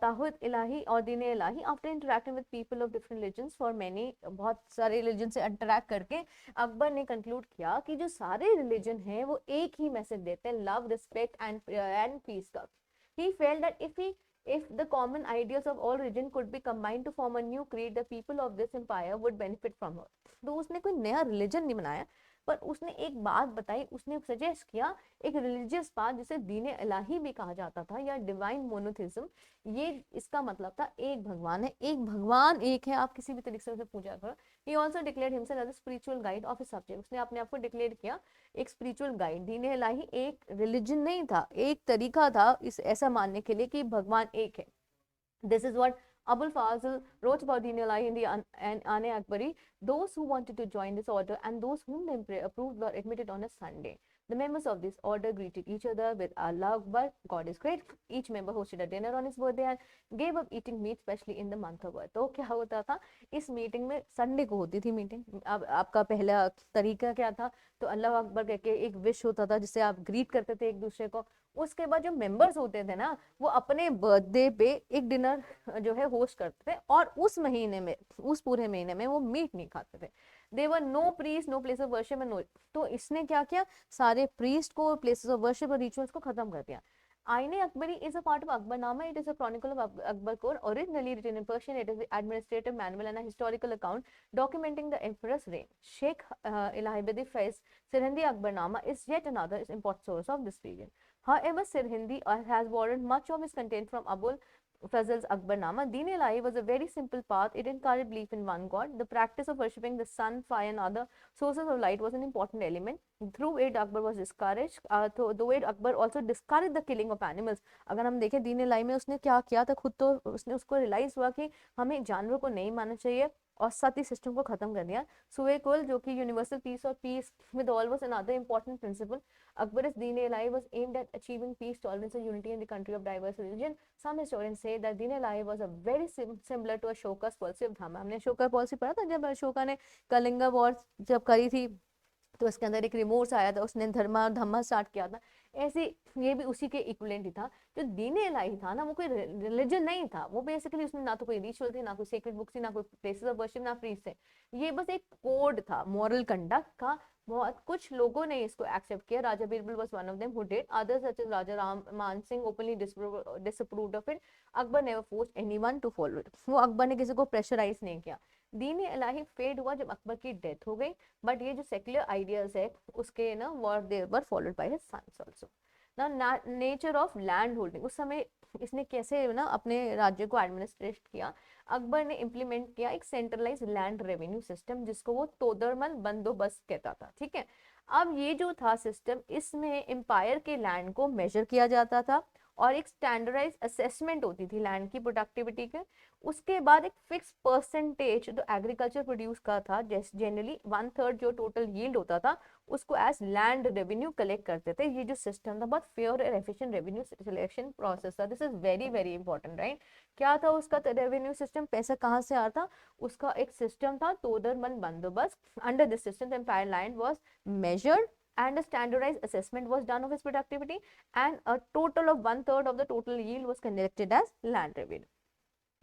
ताहुद इलाही और Din Ilahi, after interacting with people of different religions for many, बहुत सारे रिलीजन से इंटरेक्ट करके अकबर ने कंक्लूड किया कि जो सारे रिलीजन हैं वो एक ही मैसेज देते हैं, love, respect and peace का. He felt that if the common ideals of all religion could be combined to form a new creed, the people of this empire would benefit from it. तो उसने कोई नया रिलीजन नहीं बनाया, पर उसने एक बात बताई, उसने सजेस्ट किया एक रिलीजियस बात जिसे दीन इलाही भी कहा जाता था या डिवाइन मोनोथिज्म. ये इसका मतलब था एक भगवान है, एक भगवान एक है, आप किसी भी तरीके से उसे पूजा करो. He also declared himself as a spiritual guide of his subject. उसने अपने आप को डिक्लेयर किया एक स्पिरिचुअल गाइड. दीन इलाही एक रिलीजन नहीं था, एक तरीका था इस ऐसा मानने के लिए कि भगवान एक है. This is what Abul Fazl wrote about Deen Ilahi in the Ane Akbari. Those who wanted to join this order and those whom the emperor approved were admitted on a Sunday. The members of this order greeted each other with Allah Akbar, God is great. Each member hosted a dinner on his birthday and gave up eating meat, especially in the month of birth. तो क्या होता था इस मीटिंग में, संडे को होती थी मीटिंग. अब आपका पहला तरीका क्या था, तो अल्लाह अकबर कह के एक विश होता था जिससे आप ग्रीट करते थे एक दूसरे को. उसके बाद जो मेंबर्स होते थे ना, वो अपने बर्थडे पे एक डिनर जो है होस्ट करते थे और उस महीने में, उस पूरे महीने में वो मीट नहीं खाते थे. They were no priest, no place of worship and no. तो इसने क्या किया, सारे प्रीस्ट को, प्लेसेस ऑफ वर्शिप और रिचुअल्स को खत्म कर दिया. Aine Akbari is a part of Akbarnama. It is a chronicle of Akbar Kaur, originally written in Persian. It is the administrative manual and a historical account documenting the emperor's reign. Sheikh Elahibadi Faiz Sirhindi Akbarnama is yet another important source of this period. However, Sirhindi has borrowed much of his content from Abul Fazl's Akbarnama. Deen Ilahi was a very simple path. It encouraged belief in one God. The practice of worshipping the sun, fire, and other sources of light was an important element. Through it, Akbar was discouraged. Though it, Akbar also discouraged the killing of animals. अगर हम देखें दीन इलाही में उसने क्या किया था, खुद तो उसने उसको रियलाइज हुआ कि हमें जानवरों को नहीं मारना चाहिए. और सती सिस्टम को खत्म कर दिया। सुए कुल जो कि यूनिवर्सल पीस और peace with all was another important principle. Akbar's Deen-e-Ilahi was aimed at achieving peace, tolerance, and unity in the country of diverse religion. Some historians say that Deen-e-Ilahi was a very similar to Ashoka's policy of Dhamma. हमने अशोका पॉलिसी पढ़ा था जब अशोका ने कलिंगा वॉर जब करी थी, तो उसके अंदर एक रिमोर्स आया था, उसने धर्मा धम्मा स्टार्ट किया था। ऐसे ये भी उसी के इक्विवेलेंट ही था। जो दीन-ए इलाही था ना, वो कोई रिलीजन नहीं था, वो बेसिकली उसमें ना तो कोई रिचुअल थे, ना कोई सेक्रेट बुक्स थी, ना कोई प्लेसेस ऑफ वर्शिप, ना प्रीस्ट थे। ये बस एक कोड था मॉरल कंडक्ट का। बहुत कुछ लोगों ने इसको एक्सेप्ट किया। Raja Birbal was one of them who did, others such as Raja Ram Man Singh openly disapproved of it. Akbar never forced anyone to follow it. वो अकबर ने किसी को प्रेशराइज नहीं किया। दीन इलाही फेड हुआ जब अकबर की डेथ हो गई, बट ये जो सेक्युलर आइडियाज है उसके ना they were followed by his sons also. ना नेचर ऑफ लैंड होल्डिंग, उस समय इसने कैसे ना अपने राज्य को एडमिनिस्ट्रेट किया। अकबर ने इम्प्लीमेंट किया एक सेंट्रलाइज लैंड रेवेन्यू सिस्टम, जिसको वो तोदरमल बंदोबस्त कहता था। ठीक है, अब ये जो था सिस्टम, इसमें एम्पायर के लैंड को मेजर किया जाता था और एक स्टैंडर्डाइज असेसमेंट होती थी लैंड की प्रोडक्टिविटी के। उसके बाद एक फिक्स परसेंटेज जो एग्रीकल्चर प्रोड्यूस का था, जैसे जनरली 1/3 जो टोटल यील्ड होता था, उसको एज लैंड रेवेन्यू कलेक्ट करते थे। ये जो सिस्टम था बहुत फेयर और एफिशिएंट रेवेन्यू सिलेक्शन प्रोसेस था। This is very very important, right. क्या था उसका रेवेन्यू सिस्टम, पैसा कहाँ से आता था, उसका एक सिस्टम था तोदरमल बंदोबस्त। Under this system the empire land was measured and a standardized assessment was done of its productivity, and a total of 1/3 of the total yield was collected as land revenue.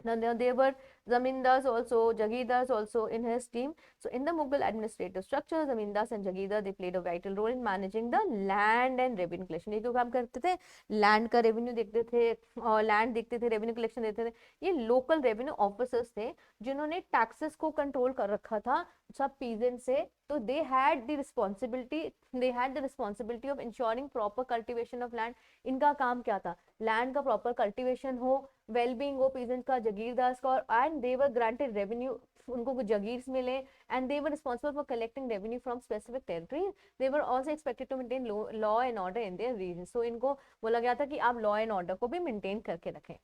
Now there were zamindars also, jagirdars also in his team. So in the Mughal administrative structure, zamindars and jagirdar they played a vital role in managing the land and revenue collection. ये जो काम करते थे, लैंड का रेवेन्यू देखते थे और लैंड देखते थे, रेवेन्यू कलेक्शन देते थे। ये लोकल रेवेन्यू ऑफिसर्स थे जिन्होंने टैक्सेस को कंट्रोल कर रखा था सब पीजेंट से। तो they had the responsibility of insuring proper cultivation of land. इनका काम क्या था, लैंड का प्रॉपर कल्टिवेशन हो, वेलबींग हो पीजेंट का, जगीरदार का, and they were granted revenue, उनको कुछ जगीर्स मिले, and they were responsible for collecting revenue from specific territories. They were also expected to maintain law and order in their region. So इनको बोला गया था कि आप लॉ एंड ऑर्डर को भी मेंटेन करके रखें।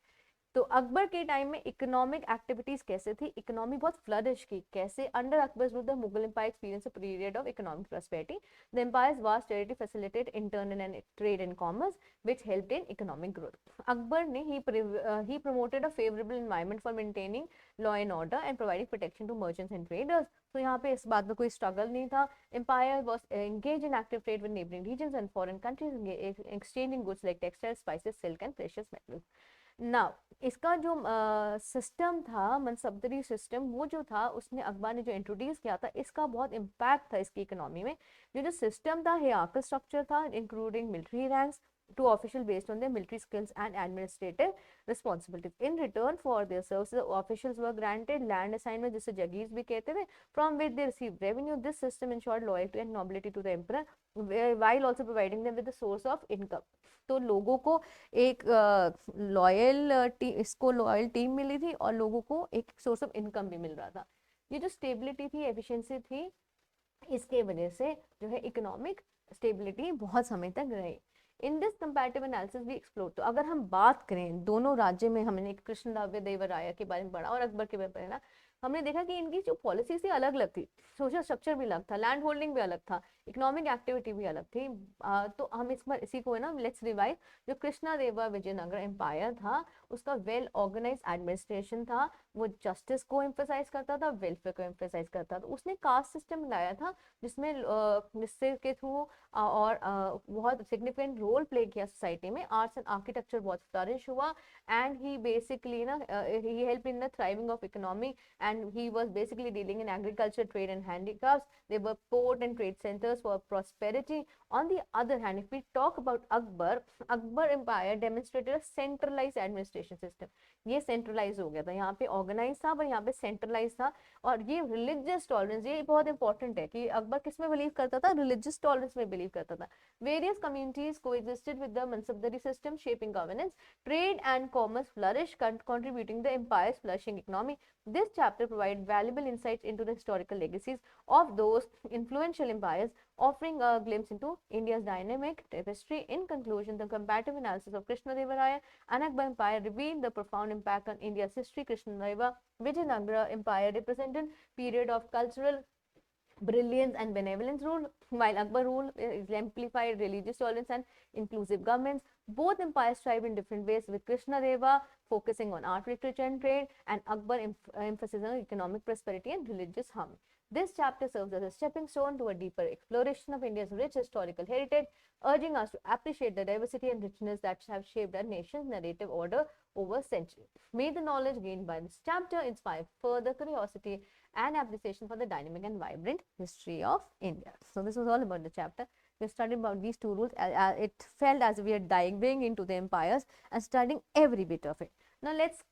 तो अकबर के टाइम में इकोनॉमिक एक्टिविटीज कैसे थी, इकोनॉमी बहुत फ्लरिश की कैसे। Under Akbar's rule the Mughal empire experience a period of economic prosperity. The empire's vast territory facilitated internal and trade and commerce which helped in economic growth. Akbar ने he promoted a favourable environment for maintaining law and order and providing protection to merchants and traders. तो यहाँ पे इस बात में कोई स्ट्रगल नहीं था। Empire was engage in active trade with neighbouring regions and foreign countries, exchanging goods like textiles, spices, silk and precious metals. Now इसका जो सिस्टम था, मनसबदरी सिस्टम, वो जो था उसने अकबर ने जो इंट्रोड्यूस किया था, इसका बहुत इम्पैक्ट था इसकी इकोनॉमी में। जो सिस्टम था हिरार्किकल स्ट्रक्चर था, including military ranks to official based on their military skills and administrative responsibilities. In return for their services, officials were granted land assignment, जिसे जगीर्स भी कहते थे, from which they received revenue. This system ensured loyalty and nobility to the emperor, while also providing them with the source of income. तो लोगों को एक इसको लॉयल टीम मिली थी और लोगों को एक सोर्स ऑफ इनकम भी मिल रहा था। ये जो स्टेबिलिटी थी, एफिशिएंसी थी, इसके वजह से जो है इकोनॉमिक स्टेबिलिटी बहुत समय तक रही। In this comparative analysis we explore, तो अगर हम बात करें दोनों राज्य में, हमने कृष्णदेवराय के बारे में पढ़ा और अकबर के बारे में पढ़ा, हमने देखा कि इनकी जो पॉलिसी थी अलग अलग थी, सोशल स्ट्रक्चर भी अलग था, लैंड होल्डिंग भी अलग था, इकोनॉमिक एक्टिविटी भी अलग थी। तो हम इसी को है ना, लेट्स रिवाइज। जो कृष्णदेवा विजयनगर एम्पायर था, उसका वेल ऑर्गेनाइज एडमिनिस्ट्रेशन था, वो जस्टिस को एम्फेसाइज करता था, वेलफेयर को एम्फेसाइज करता था। उसने कास्ट सिस्टम लाया था जिसमें जिससे के थ्रू और बहुत सिग्निफिकेंट रोल प्ले किया सोसाइटी में। आर्ट्स एंड आर्किटेक्चर बहुत फ्लरिश हुआ, एंड ही बेसिकली ना he help in the thriving of economy, and he was basically dealing in agriculture, trade and handicrafts. They were port and trade centers for prosperity. On the other hand, if we talk about Akbar empire demonstrated a centralized administration system. ये सेंट्रलाइज हो गया था, यहाँ पे ऑर्गेनाइज था पर यहाँ पे सेंट्रलाइज था। और ये रिलीजियस टॉलरेंस, ये बहुत इंपॉर्टेंट है कि अकबर किस में बिलीव करता था, रिलीजियस टॉलरेंस में बिलीव करता था। Various communities coexisted with the mansabdari system, shaping governance, trade and commerce flourish, contributing the empire's flourishing economy. This chapter provides valuable insights into the historical legacies of those influential empires, offering a glimpse into India's dynamic tapestry. In conclusion, the comparative analysis of Krishnadevaraya and Akbar Empire revealed the profound impact on India's history. Krishnadeva Vijayanagara Empire represented period of cultural brilliance and benevolence rule, while Akbar rule exemplified religious tolerance and inclusive governments. Both empires thrived in different ways, with Krishnadeva focusing on art, literature, and trade, and Akbar emphasis on economic prosperity and religious harmony. This chapter serves as a stepping stone to a deeper exploration of India's rich historical heritage, urging us to appreciate the diversity and richness that have shaped our nation's narrative order over centuries. May the knowledge gained by this chapter inspire further curiosity and appreciation for the dynamic and vibrant history of India. So this was all about the chapter. We studied about these two rules. It felt as we are diving into the empires and studying every bit of it. Now let's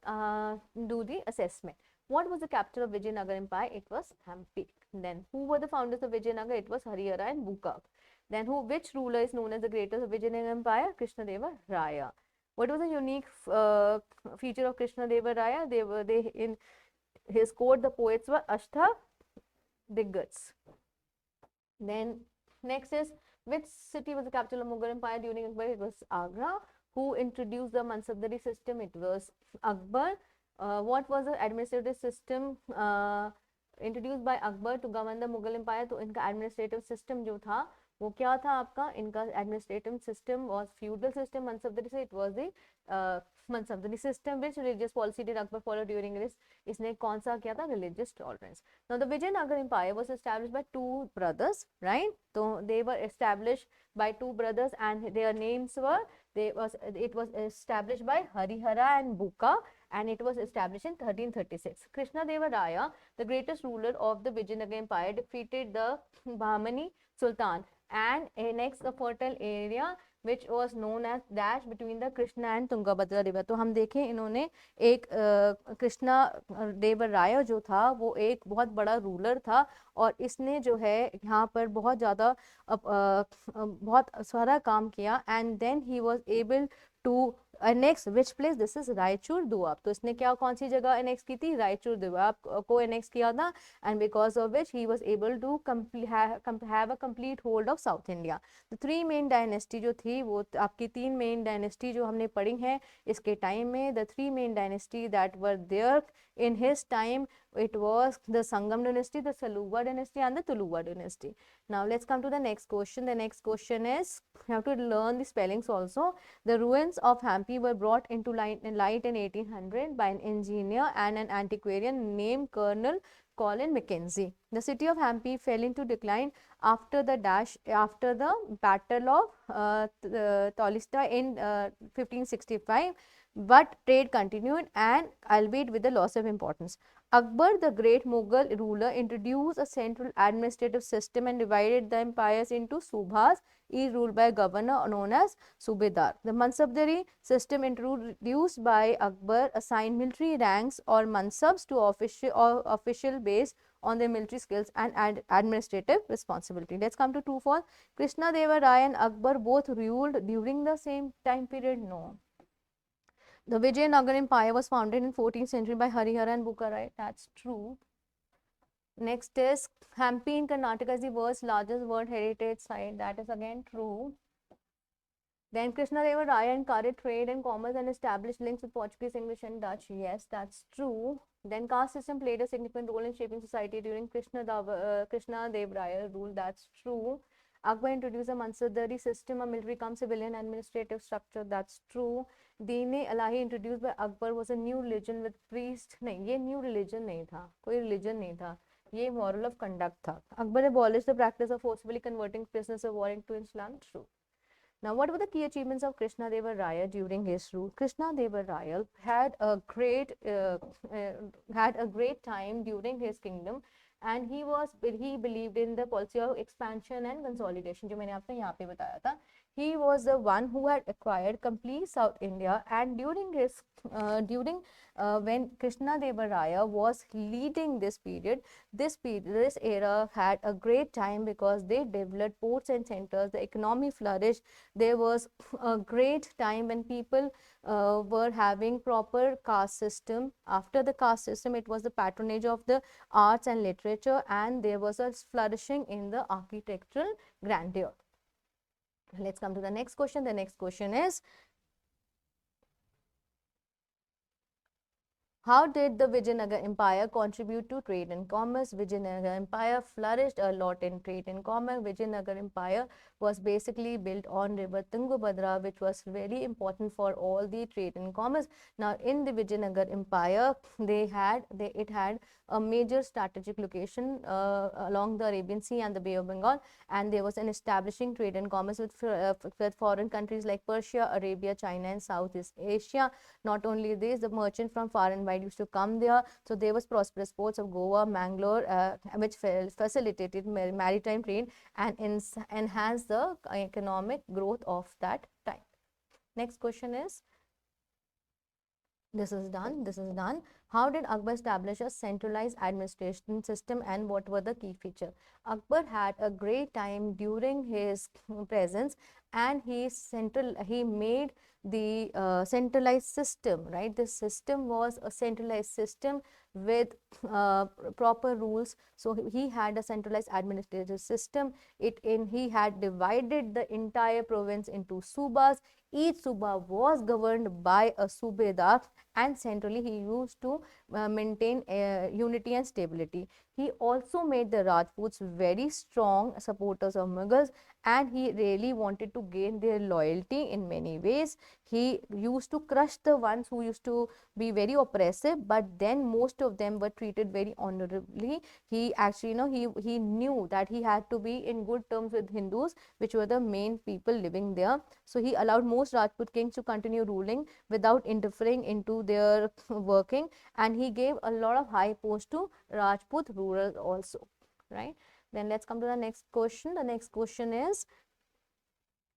do the assessment. What was the capital of Vijayanagar Empire? It was Hampi. Then who were the founders of Vijayanagar? It was Harihara and Bukak. Then which ruler is known as the greatest of Vijayanagar Empire? Krishnadeva Raya. What was the unique feature of Krishnadeva Raya? In his court, the poets were Ashtha Diggats. Then next is, which city was the capital of Mughal Empire during Akbar? It was Agra. Who introduced the Mansabdari system? It was Akbar. What was the administrative system introduced by Akbar to govern the Mughal Empire? तो इनका administrative system जो था वो क्या था आपका? इनका administrative system was feudal system. Mansabdari से it was the Mansabdari system. Which religious policy did Akbar follow during this? इसने कौन सा किया था? Religious tolerance. Now the Vijayanagar Empire was established by two brothers, right? So they were established by two brothers, and their names were it was established by Harihara and Buka, and it was established in 1336. Krishnadeva Raya, the greatest ruler of the Vijayanagar Empire, defeated the Bahmani Sultan and annexed the fertile area which was known as dash between the Krishna and Tungabhadra river. तो हम देखें इन्होंने एक कृष्णा देव राय जो था वो एक बहुत बड़ा रूलर था, और इसने जो है यहाँ पर बहुत ज़्यादा बहुत सारा काम किया, and then he was able to annex which place? This is Raichur Doab. तो इसने क्या कौन सी जगह अनेक्स की थी? रायचूर दुआब को अनेक्स किया था, and because of which he was able to have a complete hold of south India. The three main dynasty जो थी वो आपकी तीन मेन डायनेस्टी जो हमने पढ़ी हैं इसके टाइम में. The three main dynasty that were there in his time, it was the Sangam dynasty, the Saluva dynasty, and the Tuluva dynasty. Now let's come to the next question. The next question is, you have to learn the spellings also. The ruins of Hampi were brought into light in 1800 by an engineer and an antiquarian named Colonel Colin Mackenzie. The city of Hampi fell into decline after the Battle of Tolista in 1565. But trade continued, and albeit with the loss of importance. Akbar, the great Mughal ruler, introduced a central administrative system and divided the empires into subhas, each ruled by a governor known as Subedar. The Mansabdari system introduced by Akbar assigned military ranks or mansabs to official based on their military skills and administrative responsibility. Let's come to true false. Krishnadeva Raya and Akbar both ruled during the same time period? No. The Vijayanagar Empire was founded in 14th century by Harihara and Buka, right? That's true. Next is, Hampi in Karnataka is the world's largest World Heritage Site. That is again true. Then Krishnadeva Raya encouraged trade and commerce and established links with Portuguese, English, and Dutch. Yes, that's true. Then caste system played a significant role in shaping society during Krishnadeva Raya rule. That's true. Akbar introduced a Mansabdari system, a military cum civilian administrative structure. That's true. Deen-e-Ilahi introduced by Akbar was a new religion with priest. नहीं, ये new religion नहीं था, कोई religion नहीं था, ये moral of conduct था. Akbar abolished the practice of forcibly converting prisoners of war into Islam. True. Now, what were the key achievements of Krishnadeva Raya during his rule? Krishnadeva Raya had a great time during his kingdom, and he believed in the policy of expansion and consolidation, जो मैंने आपको यहाँ पे बताया था. He was the one who had acquired complete South India, and when Krishnadeva Raya was leading this period, this era had a great time because they developed ports and centers, the economy flourished. There was a great time when people were having proper caste system. After the caste system, it was the patronage of the arts and literature, and there was a flourishing in the architectural grandeur. Let's come to the next question. The next question is, How did the Vijayanagar Empire contribute to trade and commerce? Vijayanagar Empire flourished a lot in trade and commerce. Vijayanagar Empire was basically built on river Tungabhadra, which was very important for all the trade and commerce. Now, in the Vijayanagar Empire, it had a major strategic location along the Arabian Sea and the Bay of Bengal, and there was an establishing trade and commerce with foreign countries like Persia, Arabia, China, and Southeast Asia. Not only this, the merchants from far and wide used to come there. So there was prosperous ports of Goa, Mangalore, which facilitated maritime trade and enhanced the economic growth of that time. Next question is, this is done. This is done. How did Akbar establish a centralized administration system and what were the key features? Akbar had a great time during his presence, and he made the centralized system, right? This system was a centralized system with proper rules. So he had a centralized administrative system. He had divided the entire province into subas. Each suba was governed by a subedar, and centrally he used to maintain unity and stability. He also made the Rajputs very strong supporters of Mughals, and he really wanted to gain their loyalty in many ways. He used to crush the ones who used to be very oppressive, but then most of them were treated very honorably. He actually, he knew that he had to be in good terms with Hindus, which were the main people living there. So he allowed most Rajput kings to continue ruling without interfering into their working, and he gave a lot of high posts to Rajput rulers also, right? Then let's come to the next question. The next question is,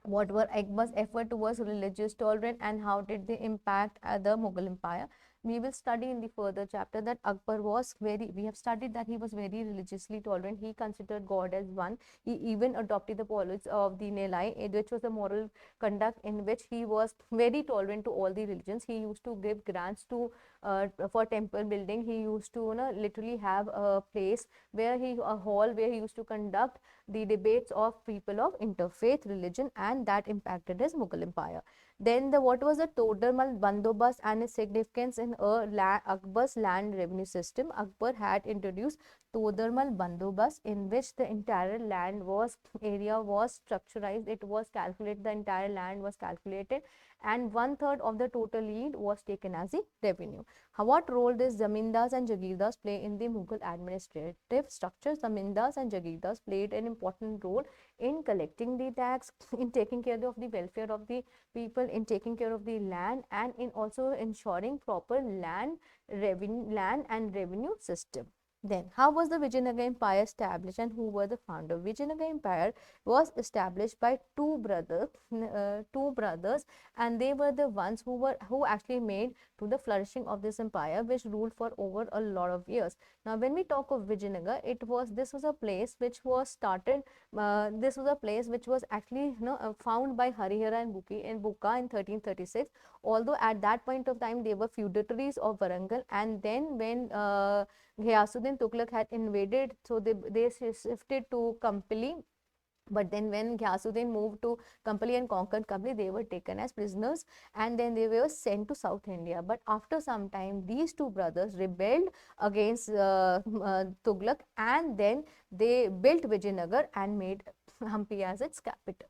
what were Akbar's efforts towards religious tolerance and how did they impact the Mughal Empire? We will study in the further chapter that Akbar was we have studied that he was very religiously tolerant. He considered God as one. He even adopted the policy of the Nilai, which was a moral conduct in which he was very tolerant to all the religions. He used to give grants to for temple building. He used to literally have a place a hall where he used to conduct the debates of people of interfaith religion, and that impacted his Mughal Empire. Then what was the Todarmal Bandobast and its significance in Akbar's land revenue system? Akbar had introduced Todarmal Bandobast, in which the entire area was structurized. It was calculated, the entire land was calculated, and 1/3 of the total yield was taken as the revenue. What role does Zamindars and Jagirdars play in the Mughal administrative structure? Zamindars and Jagirdars played an important role in collecting the tax, in taking care of the welfare of the people, in taking care of the land, and in also ensuring proper land and revenue system. Then, how was the Vijayanagar Empire established and who were the founders? Vijayanagar Empire was established by two brothers, and they were the ones who actually made to the flourishing of this empire, which ruled for over a lot of years. Now, when we talk of Vijayanagar, this was a place which was started. This was a place which was actually found by Harihara and Bukka in 1336. Although at that point of time they were feudatories of Varangal, and then when Ghiyasuddin Tughlaq had invaded, so they shifted to Kampili. But then when Ghiyasuddin moved to Kampali and conquered Kampali, they were taken as prisoners and then they were sent to South India. But after some time, these two brothers rebelled against Tughlaq, and then they built Vijayanagar and made Hampi as its capital.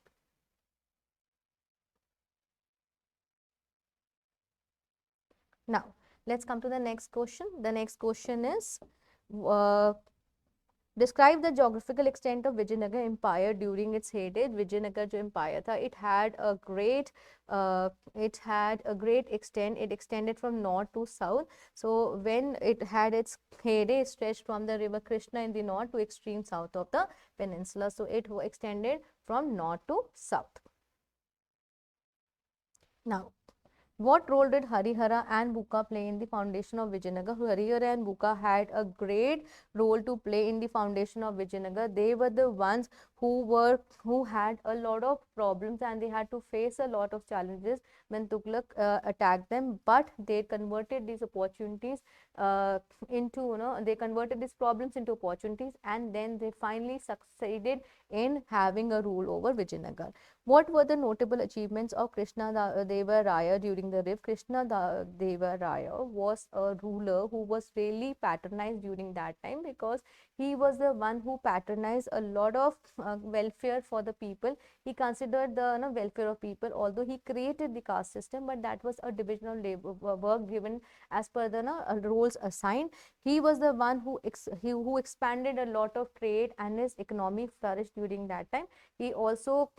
Now, let's come to the next question. The next question is, describe the geographical extent of Vijayanagar Empire during its heyday. Vijayanagar jo empire tha, it had a great extent. It extended from north to south. So when it had its heyday, it stretched from the river Krishna in the north to extreme south of the peninsula. So it extended from north to south. Now, what role did Harihara and Bukka play in the foundation of Vijayanagar? Harihara and Bukka had a great role to play in the foundation of Vijayanagar. They were the ones who had a lot of problems and they had to face a lot of challenges when Tughlaq attacked them, but they converted these opportunities they converted these problems into opportunities, and then they finally succeeded in having a rule over Vijayanagar. What were the notable achievements of Krishna Deva Raya during crossing the river, Deva Raya was a ruler who was really patronized during that time, because he was the one who patronized a lot of welfare for the people. He considered the welfare of people, although he created the caste system, but that was a divisional labor work given as per the roles assigned. He was the one who expanded a lot of trade, and his economy flourished during that time. He also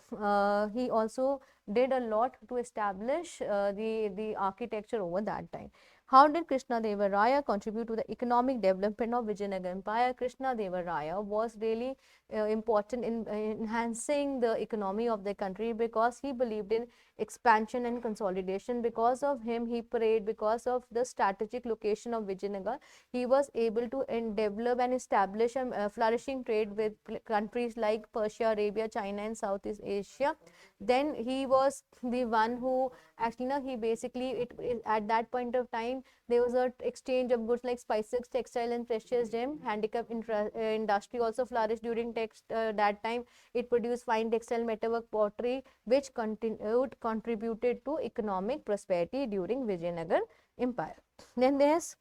did a lot to establish the architecture over that time. How did Krishna Deva Raya contribute to the economic development of Vijayanagar Empire? Krishna Deva Raya was really important in enhancing the economy of the country, because he believed in expansion and consolidation. Because of him, he prayed, because of the strategic location of Vijayanagar, he was able to develop and establish a flourishing trade with countries like Persia, Arabia, China, and Southeast Asia. Then he was the one who actually, he basically, at that point of time, there was a exchange of goods like spices, textile, and precious gem. Handicraft industry also flourished during that time. It produced fine textile, metalwork, pottery, which contributed to economic prosperity during Vijayanagar Empire. Then there's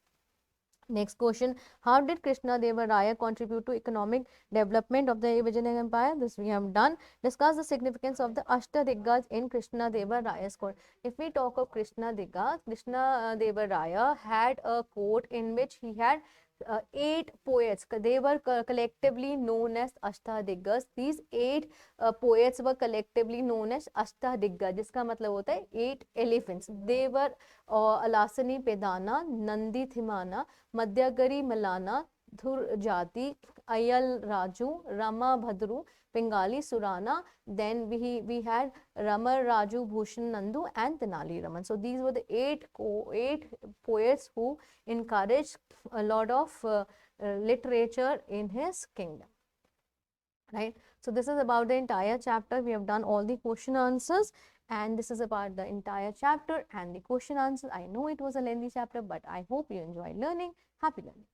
next question: how did Krishna Deva Raya contribute to economic development of the Vijayanagar Empire? This we have done. Discuss the significance of the Ashtadiggaj in Krishna Deva Raya's court. If we talk of Krishna Deva Raya had a court in which he had 8 poets. They were collectively known as Ashtadiggaj. These 8 poets were collectively known as Ashtadiggaj, जिसका मतलब होता है 8 elephants. They were Alasani Pedana, Nandi Thimana, Madhyagari Malana, Dhur Jati, Ayal Raju, Rama Bhadru, Bengali Surana. Then we had Rama Raju Bhushan Nandu and Tenali Raman. So these were the eight poets who encouraged a lot of literature in his kingdom. Right. So this is about the entire chapter. We have done all the question answers, and this is about the entire chapter and the question answers. I know it was a lengthy chapter, but I hope you enjoyed learning. Happy learning.